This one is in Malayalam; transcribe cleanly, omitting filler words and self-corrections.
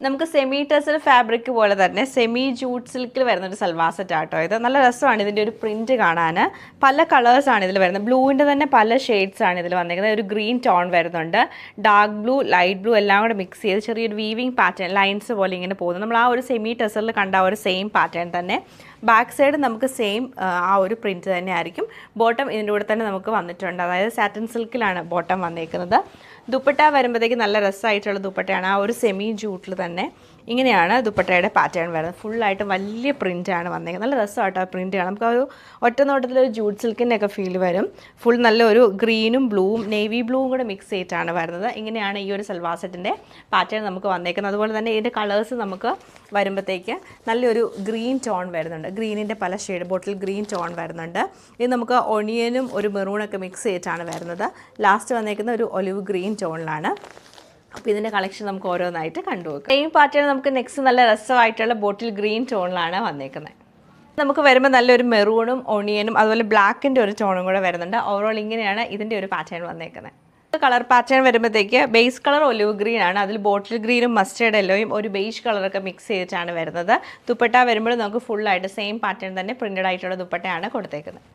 നമുക്ക് സെമി ടെസൽ ഫാബ്രിക് പോലെ തന്നെ സെമി ജൂട്ട് സിൽക്കിൽ വരുന്ന ഒരു സൽവാർ സെറ്റ് ആട്ടോ. ഇത് നല്ല രസമാണ് ഇതിൻ്റെ ഒരു പ്രിൻറ്റ് കാണാൻ. പല കളേഴ്സാണ് ഇതിൽ വരുന്നത്. ബ്ലൂവിൻ്റെ തന്നെ പല ഷെയ്ഡ്സ് ആണ് ഇതിൽ വന്നിരിക്കുന്നത്. ഒരു ഗ്രീൻ ടോൺ വരുന്നുണ്ട്, ഡാർക്ക് ബ്ലൂ, ലൈറ്റ് ബ്ലൂ എല്ലാം കൂടെ മിക്സ് ചെയ്ത് ചെറിയൊരു വീവിങ് പാറ്റേൺ ലൈൻസ് പോലെ ഇങ്ങനെ പോകുന്നത്. നമ്മൾ ആ ഒരു സെമി ടെസലിൽ കണ്ട ആ ഒരു സെയിം പാറ്റേൺ തന്നെ ബാക്ക് സൈഡ് നമുക്ക് സെയിം ആ ഒരു പ്രിൻറ്റ് തന്നെ ആയിരിക്കും. ബോട്ടം ഇതിൻ്റെ കൂടെ തന്നെ നമുക്ക് വന്നിട്ടുണ്ട്, അതായത് സാറ്റിൻ സിൽക്കിലാണ് ബോട്ടം വന്നിരിക്കുന്നത്. ദുപ്പട്ട വരുമ്പോഴത്തേക്ക് നല്ല രസമായിട്ടുള്ള ദുപ്പട്ടയാണ്. ആ ഒരു സെമി ജൂട്ടിൽ തന്നെ ഇങ്ങനെയാണ് ദുപ്പട്ടയുടെ പാറ്റേൺ വരുന്നത്. ഫുള്ളായിട്ട് വലിയ പ്രിൻ്റാണ് വന്നിരിക്കുന്നത്. നല്ല രസമായിട്ട് ആ പ്രിൻറ്റ് കാണാം. നമുക്ക് ആ ഒരു ഒറ്റ നോട്ടത്തിലൊരു ജൂട്ട് സിൽക്കിൻ്റെ ഒക്കെ ഫീൽ വരും. ഫുൾ നല്ലൊരു ഗ്രീനും ബ്ലൂവും നേവി ബ്ലൂവും കൂടെ മിക്സ് ചെയ്തിട്ടാണ് വരുന്നത്. ഇങ്ങനെയാണ് ഈ ഒരു സൽവാർ സെറ്റിൻ്റെ പാറ്റേൺ നമുക്ക് വന്നേക്കുന്നത്. അതുപോലെ തന്നെ ഇതിൻ്റെ കളേഴ്സ് നമുക്ക് വരുമ്പോഴത്തേക്ക് നല്ലൊരു ഗ്രീൻ ടോൺ വരുന്നുണ്ട്. ഗ്രീനിൻ്റെ പല ഷെയ്ഡ്, ബോട്ടിൽ ഗ്രീൻ ടോൺ വരുന്നുണ്ട്. ഇത് നമുക്ക് ഒണിയനും ഒരു മെറൂണൊക്കെ മിക്സ് ചെയ്തിട്ടാണ് വരുന്നത്. ലാസ്റ്റ് വന്നേക്കുന്ന ഒരു ഒലിവ് ഗ്രീൻ ടോണിലാണ്. അപ്പോൾ ഇതിൻ്റെ കളക്ഷൻ നമുക്ക് ഓരോന്നായിട്ട് കണ്ടുപോകും. സെയിം പാറ്റേൺ നമുക്ക് നെക്സ്റ്റ് നല്ല രസമായിട്ടുള്ള ബോട്ടിൽ ഗ്രീൻ ടോണിലാണ് വന്നേക്കുന്നത്. നമുക്ക് വരുമ്പോൾ നല്ലൊരു മെറൂണും ഒണിയനും അതുപോലെ ബ്ലാക്കിൻ്റെ ഒരു ടോണും കൂടെ വരുന്നുണ്ട്. ഓവറോൾ ഇങ്ങനെയാണ് ഇതിൻ്റെ ഒരു പാറ്റേൺ വന്നേക്കുന്നത്. കളർ പാറ്റേൺ വരുമ്പോഴത്തേക്ക് ബേസ് കളർ ഒലിവ് ഗ്രീൻ ആണ്. അതിൽ ബോട്ടിൽ ഗ്രീനും മസ്റ്റേർഡ് യെല്ലോയും ഒരു ബേജ് കളറൊക്കെ മിക്സ് ചെയ്തിട്ടാണ് വരുന്നത്. ദുപ്പട്ട വരുമ്പോൾ നമുക്ക് ഫുള്ളായിട്ട് സെയിം പാറ്റേൺ തന്നെ പ്രിൻറ്റഡ് ആയിട്ടുള്ള ദുപ്പട്ടയാണ് കൊടുത്തേക്കുന്നത്.